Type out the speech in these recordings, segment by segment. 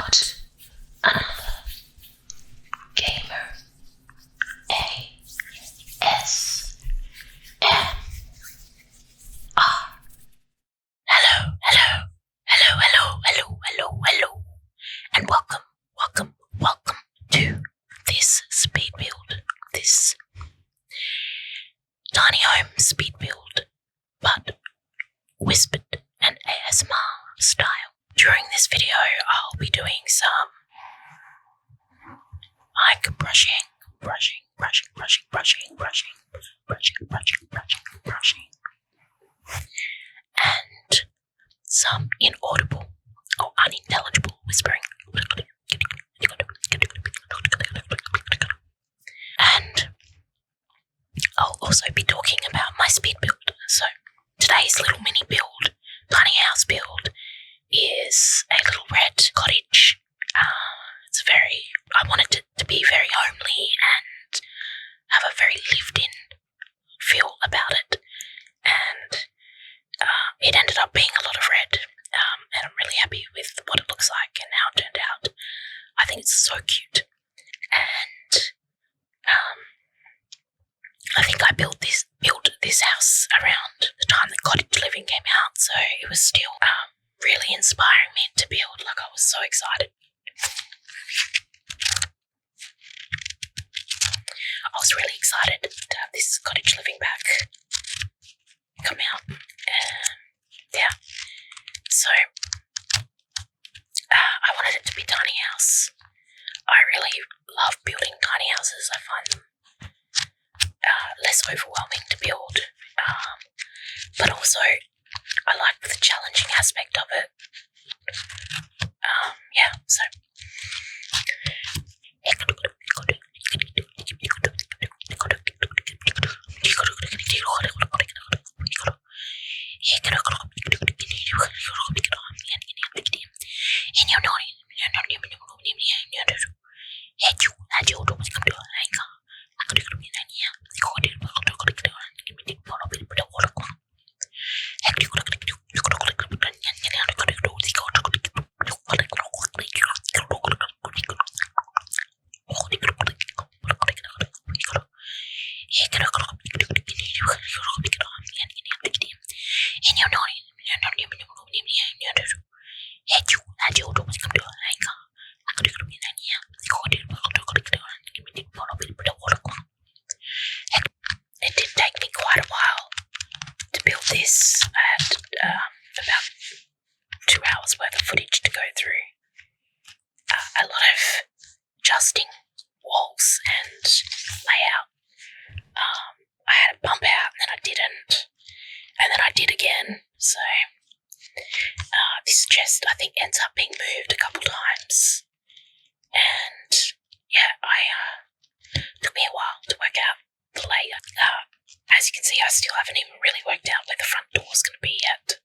not another gamer. ASMR. Hello, and welcome to this speed build, this tiny home speed build, but whispered and ASMR style. During this video, I'll be doing some mic brushing, and some inaudible or unintelligible whispering. And I'll also be talking about my speed build. So today's little mini build, tiny house build, is a little red cottage. I wanted it to be very homely and have a very lived-in feel about it. And it ended up being a lot of red. And I'm really happy with what it looks like and how it turned out. I think it's so cute. And I think I built this house around the time that Cottage living came out, so it was still really inspiring me to build. Like, I was so excited. I was really excited to have this Cottage living back come out. Yeah. So I wanted it to be tiny house. I really love building tiny houses. I find them less overwhelming to build, but also I like the challenging aspect of it. Yeah, so it did take me quite a while to build this. I had about 2 hours worth of footage to go through. A lot of adjusting walls and layout. I had a bump out and then I didn't, and then I did again. So this chest, I think, ends up being moved a couple times, and yeah, took me a while to work out the layout. As you can see, I still haven't even really worked out where the front door is going to be yet.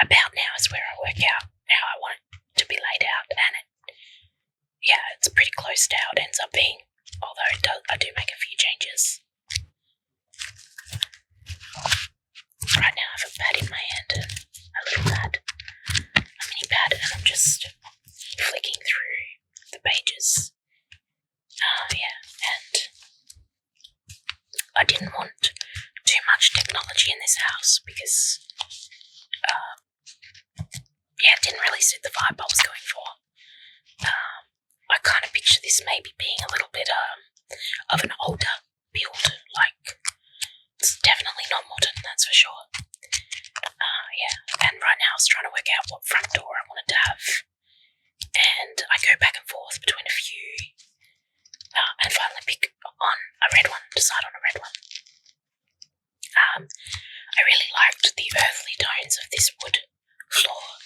About now is where I work out how I want it to be laid out, and it's pretty close to how it ends up being, although I do make a few changes. Right now I have a pad in my hand, a little pad, a mini pad, and I'm just flicking through the pages. And I didn't want too much technology in this house because it didn't really suit the vibe I was going for. I kind of picture this maybe being a little bit of an older build. Like, it's definitely not modern, that's for sure. And right now I was trying to work out what front door I wanted to have, and I go back and forth between a few, and finally pick on a red one, decide on a red one. I really liked the earthly tones of this wood floor,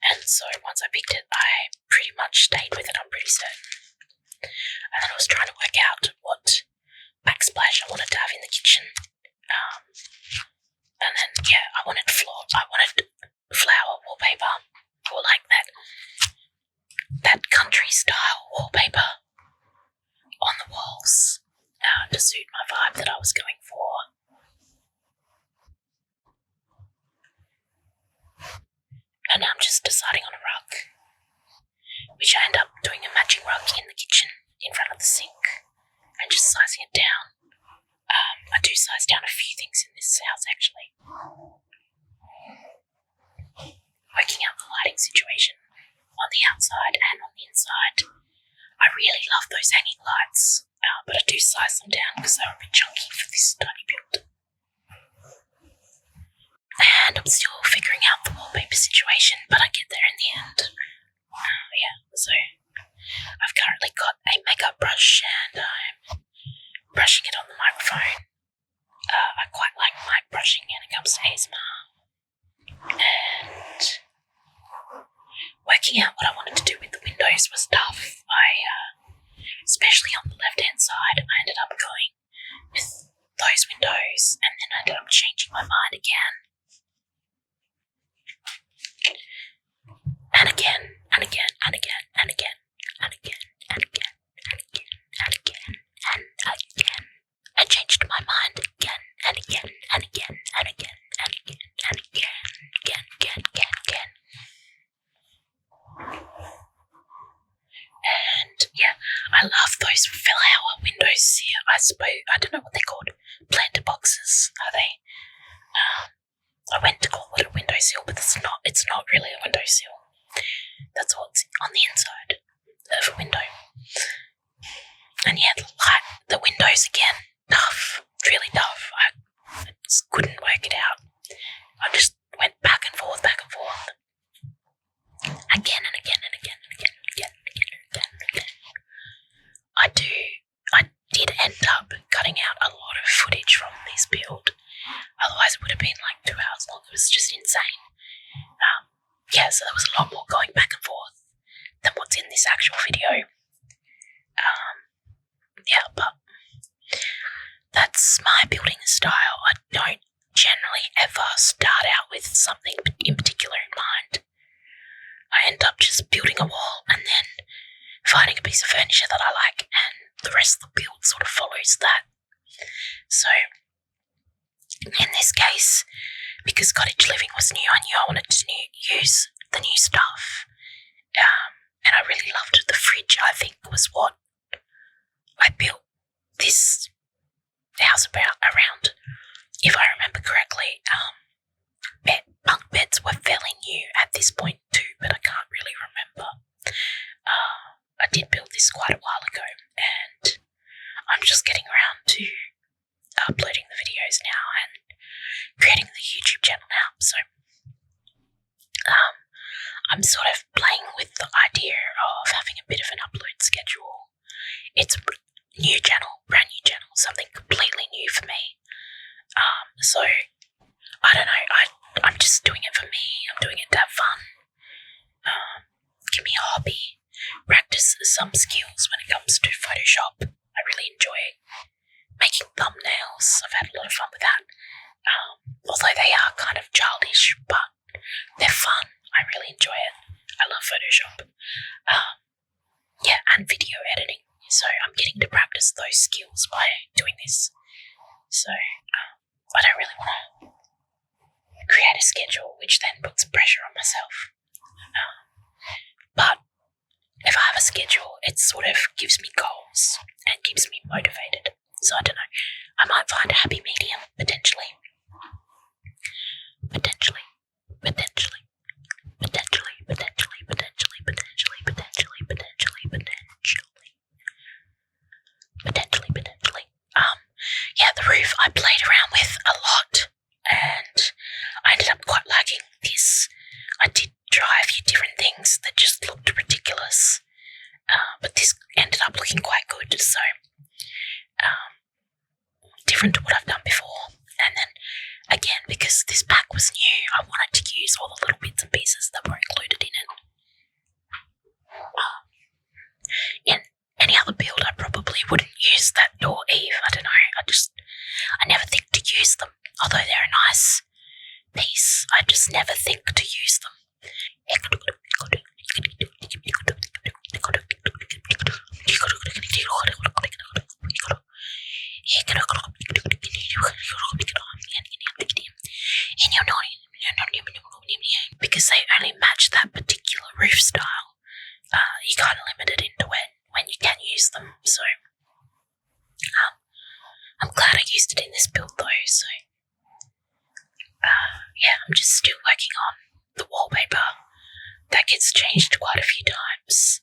and so once I picked it, I pretty much stayed with it, I'm pretty certain. And then I was trying to work out what backsplash I wanted to have in the kitchen. And then, I wanted flower wallpaper, or like that country style wallpaper on the walls, to suit my vibe that I was going for. And now I'm just deciding on a rug, which I end up doing a matching rug in the kitchen in front of the sink and just sizing it down. I do size down a few things in this house actually. Working out the lighting situation on the outside and on the inside. I really love those hanging lights, but I do size them down because they're a bit chunky for this tiny build. And I'm still figuring out the wallpaper situation, but I get there in the end. So I've currently got a makeup brush and I'm brushing it on the microphone. I quite like mic brushing when it comes to ASMR. And working out what I wanted to do with the windows was tough. Especially on the left-hand side, I ended up going with those windows and then I ended up changing my mind again. And again, and again, and again, and again, and again, and again, and again, and again, and again. I changed my mind again, and again, and again, and again, and again, and again, again. And yeah, I love those flower windows here. I suppose, I don't know what they're called. Planter boxes, are they? I went to call it a windowsill, but it's not really a windowsill. That's what's on the inside of a window. And yeah, the windows again, tough, really tough. I just couldn't work it out. I just went back and forth. Again and again and again and again and again and again and again and again. I did end up cutting out a lot of footage from this build. Otherwise it would have been like 2 hours long. It was just insane. So there was a lot more going back and forth than what's in this actual video. But that's my building style. I don't generally ever start out with something in particular in mind. I end up just building a wall and then finding a piece of furniture that I like, and the rest of the build sort of follows that. So in this case, because cottage living was new, I knew I wanted to use the new stuff. And I really loved the fridge, I think, was what I built this house around. If I remember correctly, bunk beds were fairly new at this point too, but I can't really remember. I did build this quite a while ago, and I'm just getting around to uploading the videos now and creating the YouTube channel now. So I'm sort of playing with the idea of having a bit of an upload schedule. It's a new channel, brand new channel, something completely new for me. So I don't know, I'm just doing it for me. I'm doing it to have fun. Give me a hobby. Practice some skills when it comes to Photoshop. I really enjoy making thumbnails. I've had a lot of fun with that. Although they are kind of childish, but they're fun. I really enjoy it. I love Photoshop. And video editing. So I'm getting to practice those skills by doing this. So I don't really want to create a schedule which then puts pressure on myself. But if I have a schedule, it sort of gives me goals and keeps me motivated. So I don't know. I might find a happy medium, potentially. The roof I played around with a lot, and I ended up quite liking this. I did try a few different things that just looked ridiculous, but this ended up looking quite good, so different to what I've done before. And then again, because this pack was new, I wanted to use all the little bits and pieces that were included in it. In any other build, I probably wouldn't use that door eave. I don't know, I never think to use them. Although they're a nice piece, I just never think to use them. Because they only match it's changed quite a few times.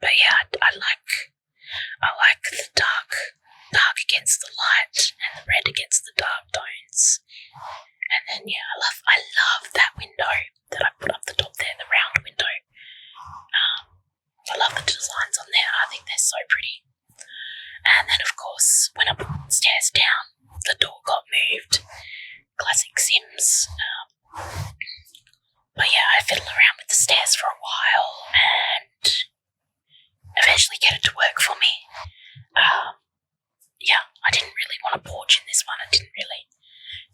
But yeah, I like the dark against the light and the red against the dark tones. And then yeah, I love that window that I put up the top there, the round window. I love the designs on there. I think they're so pretty. And then of course, when I put the stairs down, the door got moved. Classic Sims. But yeah, I fiddle around with the stairs for a while and eventually get it to work for me. Yeah, I didn't really want a porch in this one. I didn't really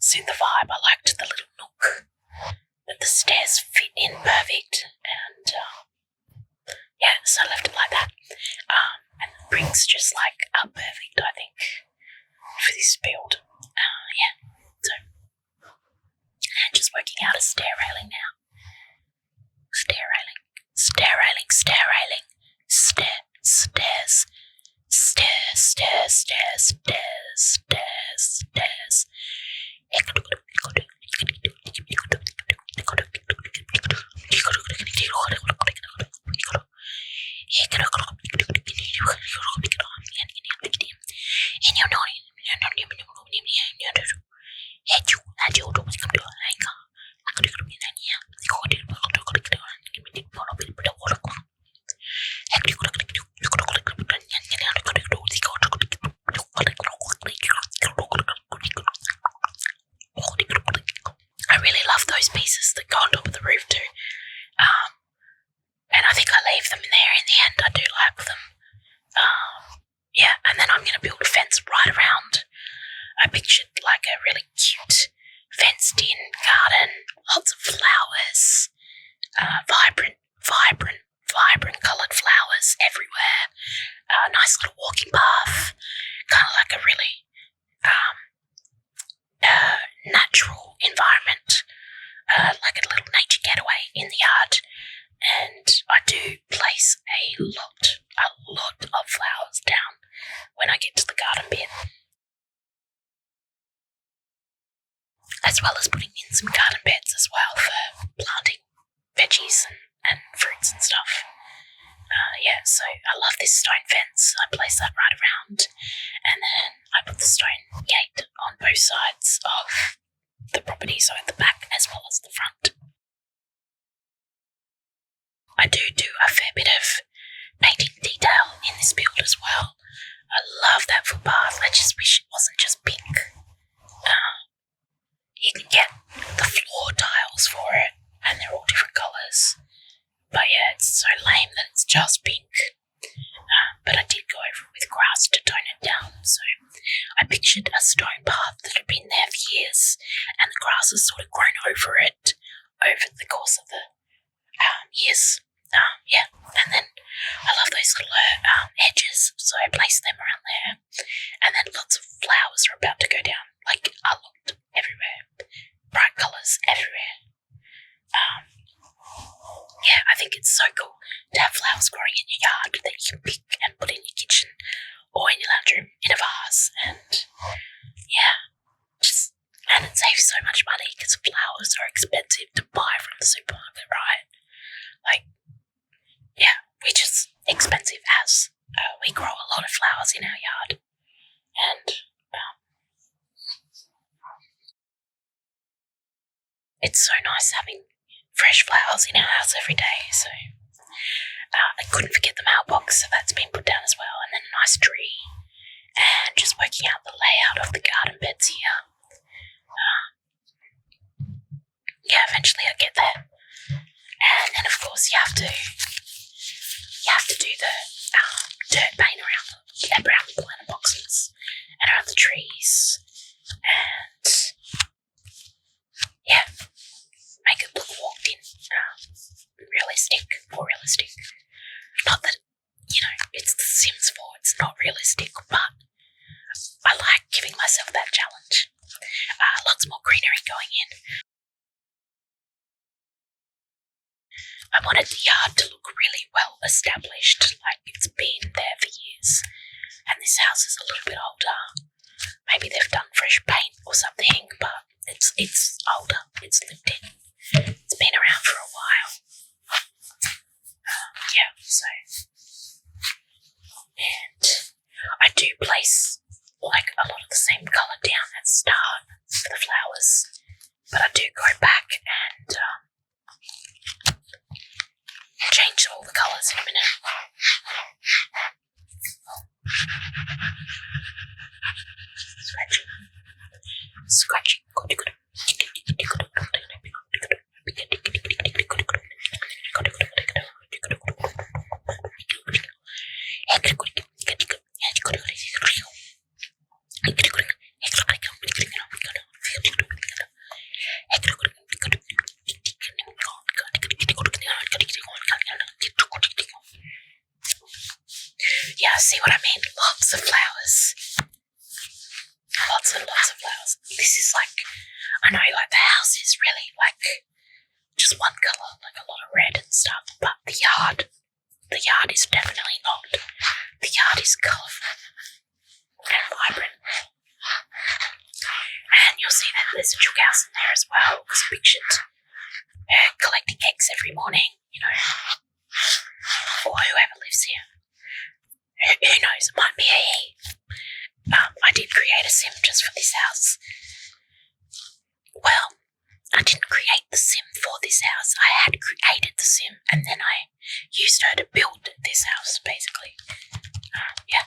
suit the vibe. I liked the little nook that the stairs fit in perfect, and yeah, so I left it like that. And the bricks just are perfect, I think, for this build. Yeah, so I'm just working out a stair railing now. Stair railing, stair railing, stair railing, stairs, stairs, stairs, stairs, stairs, stairs, stairs. I really love those pieces that go on top of the roof too. And I think I leave them in there in the end. I do like them. Yeah, and then I'm going to build a fence right around. I pictured like a really cute fenced-in garden, lots of flowers, vibrant coloured flowers everywhere. A nice little walking path, kind of like a really natural environment, like a little nature getaway in the yard. And I do place a lot of flowers down when I get to the garden bit, as well as putting in some garden beds as well for planting veggies and fruits and stuff. Yeah, so I love this stone fence. I place that right around, and then I put the stone gate on both sides of the property, so at the back as well as the front. I do a fair bit of painting detail in this build as well. I love that footpath. I just wish it wasn't just pink. You can get the floor tiles for it, and they're all different colours. But yeah, it's so lame that it's just pink. But I did go over it with grass to tone it down, so I pictured a stone path that had been there for years, and the grass has sort of grown over it over the course of the years. Yeah, and then I love those little hedges, so I placed them around there, and then lots of flowers are about to go down, like a lot everywhere, bright colours everywhere. Yeah, I think it's so cool to have flowers growing in your yard that you can pick and put in your kitchen or in your lounge room in a vase, and yeah, and it saves so much money because flowers are expensive to buy from the supermarket, right? Yeah, which is expensive as we grow a lot of flowers in our yard, and it's so nice having fresh flowers in our house every day. So I couldn't forget the mailbox, so that's been put down as well, and then a nice tree, and just working out the layout of the garden beds here. Yeah, eventually I get there, and then of course you have to do the dirt paint around the planter boxes and around the trees, and yeah, make it look walked in, more realistic. Not that, it's The Sims 4, it's not realistic, but I like giving myself that challenge. Lots more greenery going in. I wanted the yard to look really well established, like it's been there for years. And this house is a little bit older. Maybe they've done fresh paint or something, but it's older. It's lived in. It's been around for flowers in a minute. Scratching. Yeah, see what I mean? Lots of flowers. Lots and lots of flowers. This is like, I know like the house is really like just one colour, like a lot of red and stuff, but the yard is definitely not. The yard is colourful and vibrant. And you'll see that there's a chook house in there as well, because I pictured her collecting eggs every morning, you know, for whoever lives here. Who knows, it might be a he. I did create a sim just for this house. Well, I didn't create the sim for this house. I had created the sim and then I used her to build this house, basically. Yeah.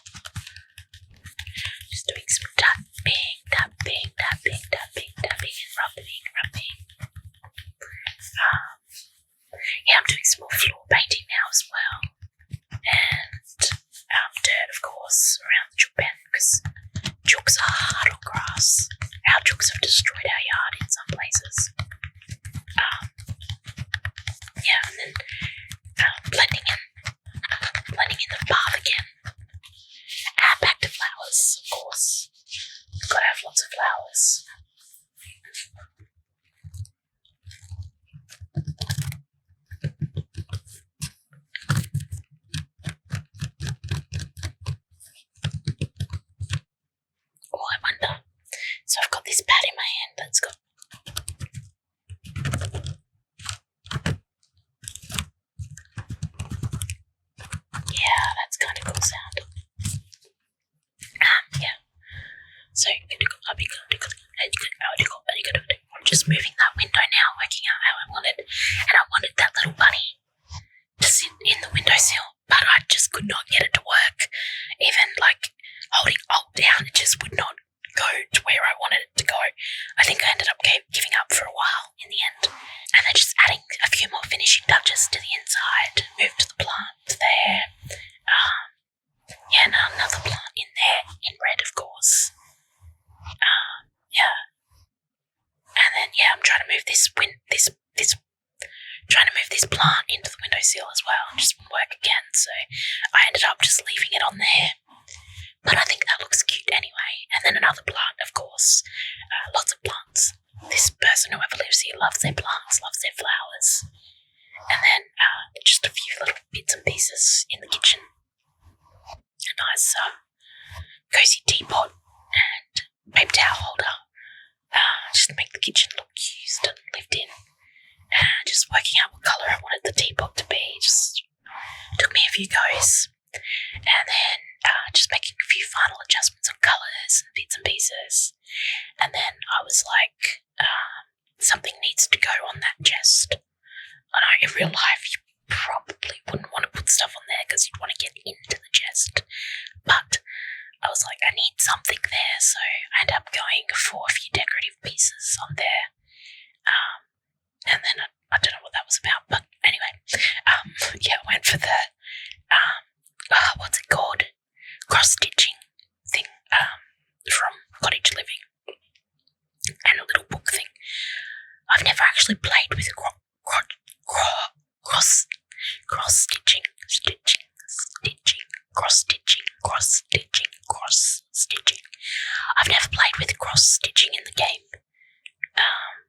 Just doing some tapping, and rubbing. Yeah, I'm doing some more floor painting now as well. And dirt, of course, around the chook pen, because chooks are hard on grass. Our chooks have destroyed our yard in some places. Yeah, and then blending in the path again. And back to flowers, of course. Gotta have lots of flowers. Oh, I wonder. So I've got this pad in my hand that's got that's kind of cool sound. Yeah. So I'm just moving that window now, working out how I wanted, and I wanted that little bunny to sit in the windowsill, but I just could not get it to work. Even like holding Alt down, it just would not go to where I wanted it to go. I think I ended up giving up for a while in the end, and then just adding a few more finishing touches to the inside. Moved the plant there. And another plant in there, in red, of course. Yeah. And then I'm trying to move this plant into the windowsill as well. It just wouldn't work again, so I ended up just leaving it on there. But I think that looks cute anyway. And then another plant, of course. Lots of plants. This person, whoever lives here, loves their plants, loves their flowers. And then just a few little bits and pieces in the kitchen. A nice cozy teapot and paper towel holder. Just to make the kitchen look used and lived in. Just working out what colour I wanted the teapot to be. Just took me a few goes. And then just making a few final adjustments on colours and bits and pieces. And then I was like, something needs to go on that chest. I know in real life you probably wouldn't want to put stuff on there because you'd want to get into the chest. But I was like, I need something there, so I ended up going for a few decorative pieces on there. And then I don't know what that was about, but anyway, I went for the, what's it called? Cross-stitching thing from Cottage Living. And a little book thing. I've never actually played with cross-stitching. I've never played with cross-stitching in the game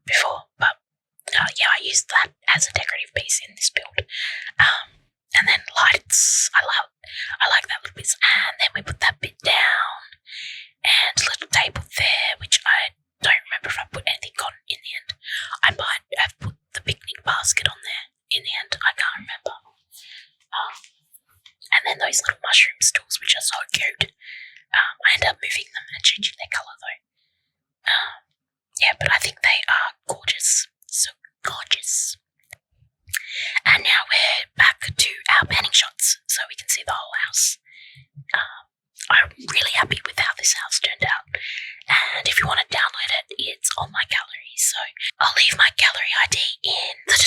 before, but I used that as a decorative piece in this build. And then lights, I like that little bit. And then we put that bit down, and a little table there, which I don't remember if I put anything on in the end. I might have put the picnic basket on there in the end. I can't remember. And then those little mushroom stools, which are so cute. I ended up moving them and changing their colour though. But I think they are gorgeous. So gorgeous. and if you want to download it, it's on my gallery. So I'll leave my gallery ID in the